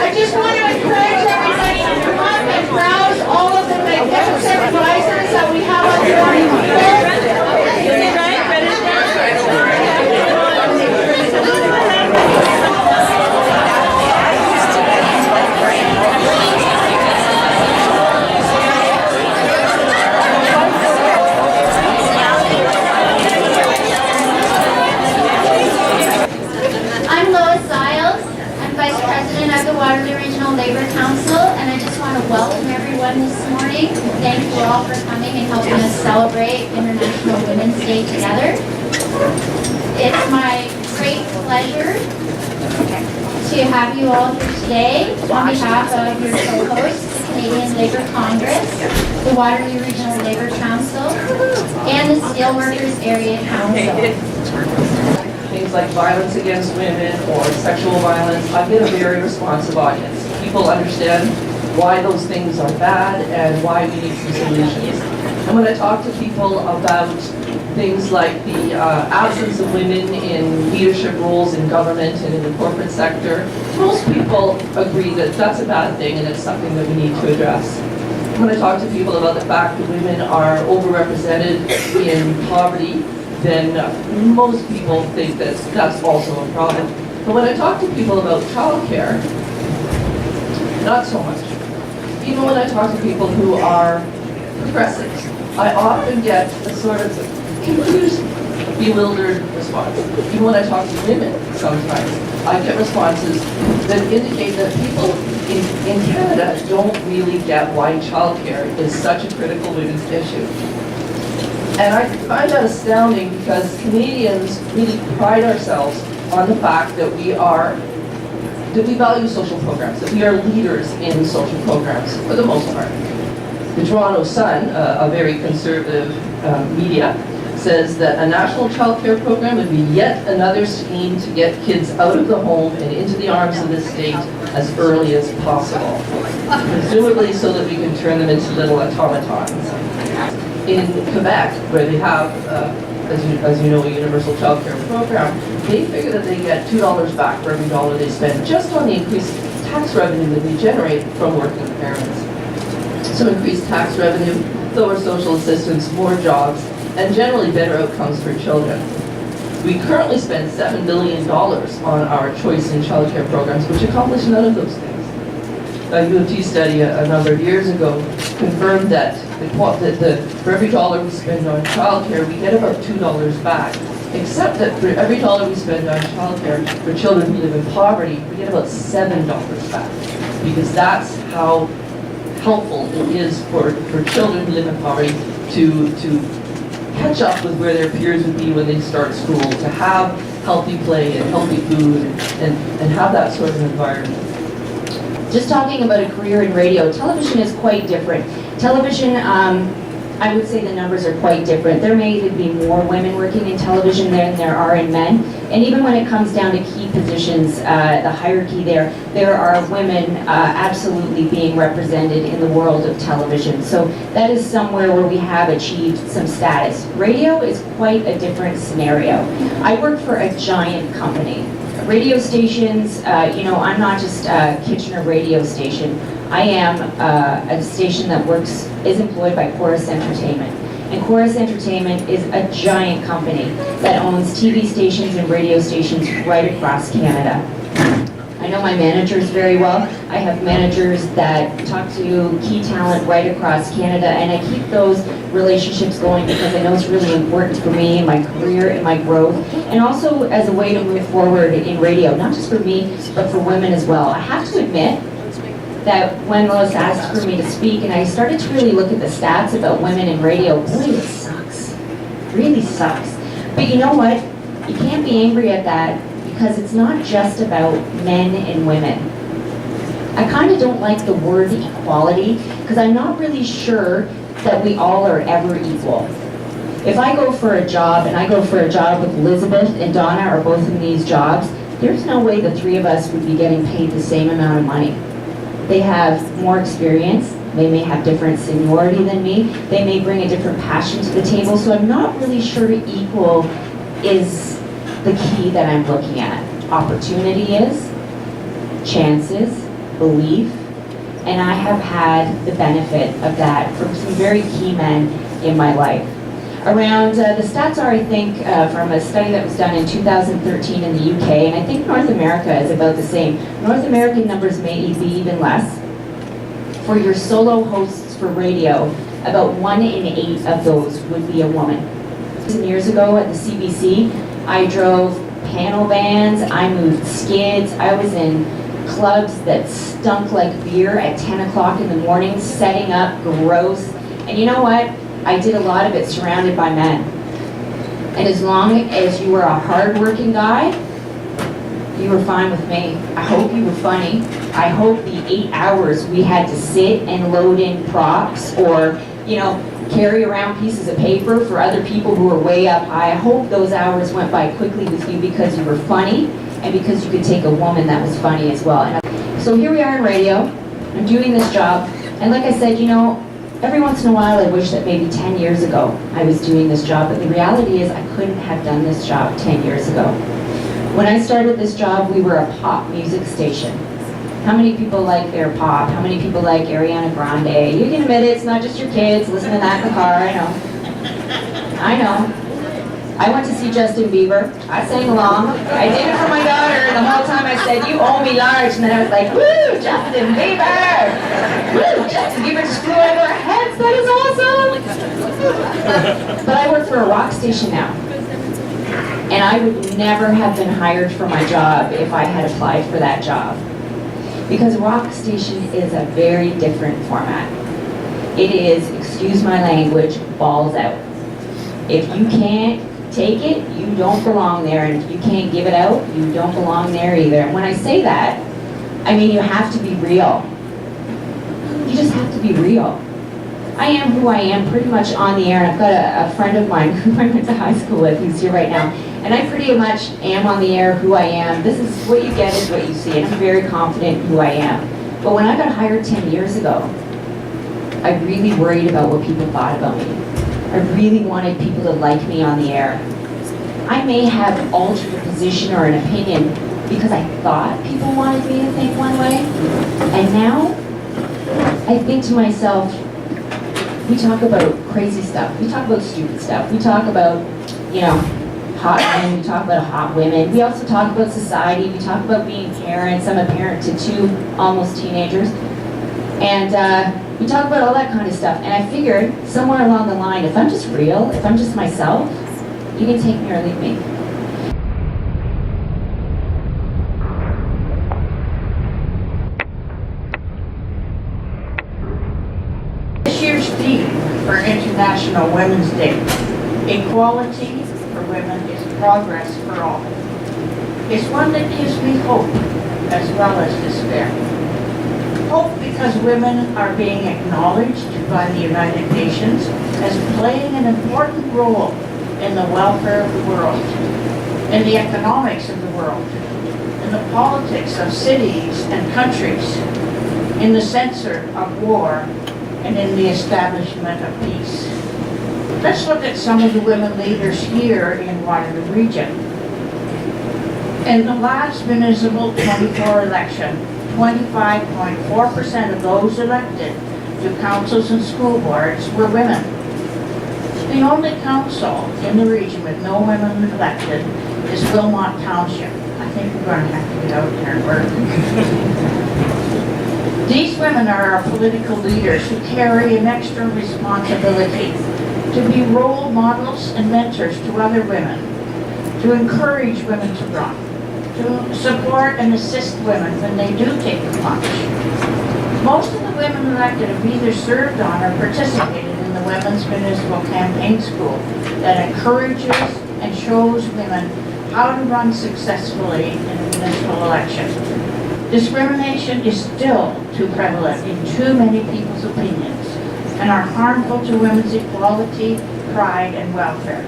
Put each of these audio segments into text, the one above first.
I just want to encourage everybody to come up and browse all of the magnificent prizes that we have on the Waterloo Regional Labor Council, and I just want to welcome everyone this morning. Thank you all for coming and helping us celebrate International Women's Day together. It's my great pleasure to have you all here today on behalf of your co-hosts, the Canadian Labour Congress, the Waterloo Regional Labor Council, and the Steelworkers Area Council. Things like violence against women or sexual violence, I get a very responsive audience. People understand why those things are bad and why we need some solutions. And when I talk to people about things like the absence of women in leadership roles in government and in the corporate sector, most people agree that that's a bad thing and it's something that we need to address. When I talk to people about the fact that women are overrepresented in poverty, then most people think that that's also a problem. But when I talk to people about childcare, not so much. Even when I talk to people who are progressives, I often get a sort of confused, bewildered response. Even when I talk to women sometimes, I get responses that indicate that people in Canada don't really get why childcare is such a critical women's issue. And I find that astounding because Canadians really pride ourselves on the fact that we value social programs, that we are leaders in social programs for the most part. The Toronto Sun, a very conservative media, says that a national child care program would be yet another scheme to get kids out of the home and into the arms of the state as early as possible, presumably so that we can turn them into little automatons. In Quebec, where they have, as you know, a universal child care program, they figure that they get $2 back for every dollar they spend just on the increased tax revenue that they generate from working parents. So increased tax revenue, lower social assistance, more jobs, and generally better outcomes for children. We currently spend $7 billion on our choice in child care programs, which accomplish none of those things. A U of T study a number of years ago confirmed that for every dollar we spend on childcare, we get about $2 back. Except that for every dollar we spend on childcare for children who live in poverty, we get about $7 back. Because that's how helpful it is for children who live in poverty to catch up with where their peers would be when they start school, to have healthy play and healthy food and have that sort of environment. Just talking about a career in radio, television is quite different. Television, I would say the numbers are quite different. There may even be more women working in television than there are in men. And even when it comes down to key positions, the hierarchy there are women absolutely being represented in the world of television. So that is somewhere where we have achieved some status. Radio is quite a different scenario. I work for a giant company. Radio stations, I'm not just a Kitchener radio station. I am a station that is employed by Chorus Entertainment. And Chorus Entertainment is a giant company that owns TV stations and radio stations right across Canada. I know my managers very well. I have managers that talk to key talent right across Canada, and I keep those relationships going because I know it's really important for me in my career, in my growth, and also as a way to move forward in radio, not just for me, but for women as well. I have to admit that when Lois asked for me to speak, and I started to really look at the stats about women in radio, boy, it sucks. It really sucks. But you know what? You can't be angry at that because it's not just about men and women. I kind of don't like the word equality because I'm not really sure that we all are ever equal. If I go for a job and I go for a job with Elizabeth and Donna are both in these jobs, there's no way the three of us would be getting paid the same amount of money. They have more experience, they may have different seniority than me, they may bring a different passion to the table, so I'm not really sure equal is the key that I'm looking at. Opportunity is, chances, belief, and I have had the benefit of that from some very key men in my life. Around, the stats are, I think, from a study that was done in 2013 in the UK, and I think North America is about the same. North American numbers may be even less. For your solo hosts for radio, about 1 in 8 of those would be a woman. 10 years ago at the CBC, I drove panel vans, I moved skids, I was in clubs that stunk like beer at 10 o'clock in the morning, setting up, gross. And you know what? I did a lot of it surrounded by men. And as long as you were a hard-working guy, you were fine with me. I hope you were funny. I hope the 8 hours we had to sit and load in props or, you know, carry around pieces of paper for other people who were way up high. I hope those hours went by quickly with you because you were funny and because you could take a woman that was funny as well. And so here we are in radio. I'm doing this job. And like I said, you know, every once in a while I wish that maybe 10 years ago I was doing this job, but the reality is I couldn't have done this job 10 years ago. When I started this job, we were a pop music station. How many people like their pop? How many people like Ariana Grande? You can admit it, it's not just your kids, listen to that in the car, I know. I know. I went to see Justin Bieber. I sang along. I did it for my daughter, and the whole time I said, "You owe me large," and then I was like, "Woo, Justin Bieber! Woo, Justin Bieber just flew over our heads, that is awesome!" But I work for a rock station now. And I would never have been hired for my job if I had applied for that job. Because rock station is a very different format. It is, excuse my language, balls out. If you can't take it, you don't belong there, and if you can't give it out, you don't belong there either. And when I say that, I mean you have to be real. You just have to be real. I am who I am pretty much on the air, and I've got a friend of mine who I went to high school with who's here right now, and I pretty much am on the air who I am. This is what you get is what you see, and I'm very confident who I am. But when I got hired 10 years ago, I really worried about what people thought about me. I really wanted people to like me on the air. I may have altered a position or an opinion because I thought people wanted me to think one way, and now I think to myself, we talk about crazy stuff, we talk about stupid stuff, we talk about, you know, hot men, we talk about hot women, we also talk about society, we talk about being parents. I'm a parent to 2 almost teenagers, and we talk about all that kind of stuff, and I figured somewhere along the line, if I'm just real, if I'm just myself, you can take me or leave me. This year's theme for International Women's Day, equality for women is progress for all, is one that gives me hope as well as despair. Hope because women are being acknowledged by the United Nations as playing an important role in the welfare of the world, in the economics of the world, in the politics of cities and countries, in the censor of war, and in the establishment of peace. Let's look at some of the women leaders here in Waterloo Region. In the last municipal 24 election, 25.4% of those elected to councils and school boards were women. The only council in the region with no women elected is Wilmot Township. I think we're going to have to get out there and work. These women are our political leaders who carry an extra responsibility to be role models and mentors to other women, to encourage women to run, to support and assist women when they do take the plunge. Most of the women elected have either served on or participated in the Women's Municipal Campaign School that encourages and shows women how to run successfully in a municipal election. Discrimination is still too prevalent in too many people's opinions and are harmful to women's equality, pride, and welfare.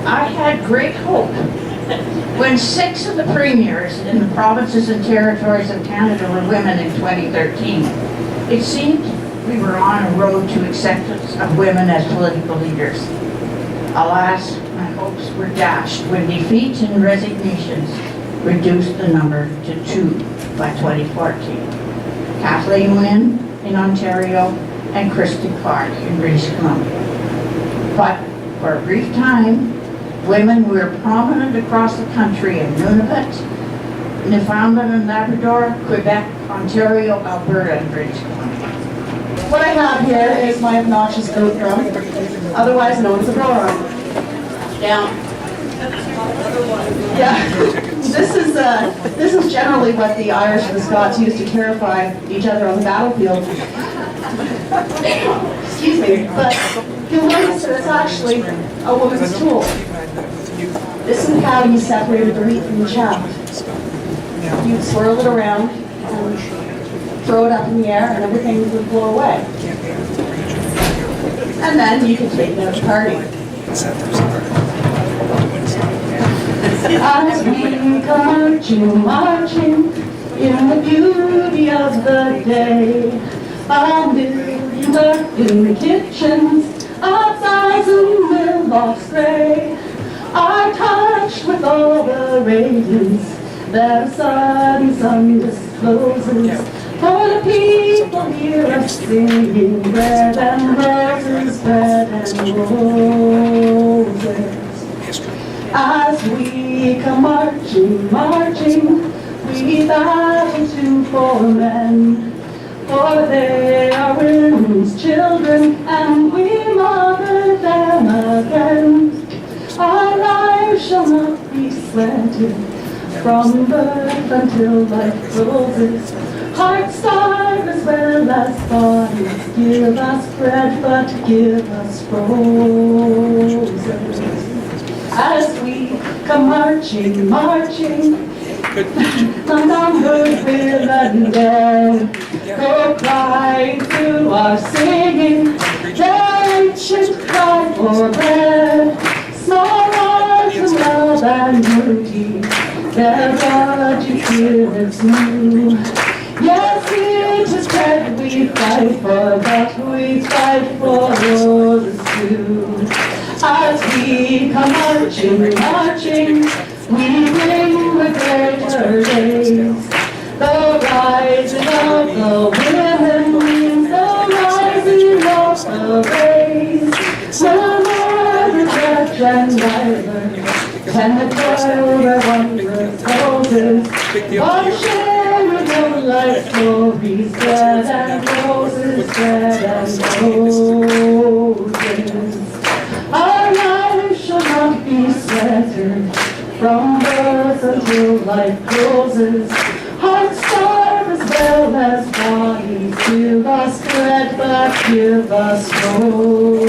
I had great hope when 6 of the premiers in the provinces and territories of Canada were women in 2013. It seemed we were on a road to acceptance of women as political leaders. Alas, my hopes were dashed when defeat and resignations reduced the number to 2. by 2014. Kathleen Lynn in Ontario and Christy Clark in British Columbia. But for a brief time, women were prominent across the country in Nunavut, Newfoundland and Labrador, Quebec, Ontario, Alberta, and British Columbia. What I have here is my obnoxious goat drum, otherwise known as a blower. Down. Yeah, this is generally what the Irish and the Scots used to terrify each other on the battlefield. Excuse me, but you'll notice that it's actually a woman's tool. This is how you separated the wheat from the chaff. You'd swirl it around and throw it up in the air and everything would blow away. And then you could take it out to party. As we come marching in the beauty of the day, a million darkened kitchens, a thousand mailbox gray, are touched with all the radiance that a sudden sun discloses. For the people hear us singing bread and roses, bread and roses. As we come marching, we battle to for men, for they are women's children, and we mother them again. Our lives shall not be slanted from birth until life closes. Hearts starve as well as bodies. Give us bread, but give us roses. As we come marching, the numbers will and go crying through our singing, their ancient cry for bread, small hearts of love and beauty, their blood you feel is new. Yes, it is bread we fight for, but we fight for roses too. As we come marching, we bring the greater days. The rising of the women means the rising of the race. No more regret and neither can the toil their wondrous poses. But sharing of life's glories, bread and roses, bread and roses. Our lives shall not be scattered from birth until life closes. Hearts starve as well as bodies. Give us bread, but give us roses.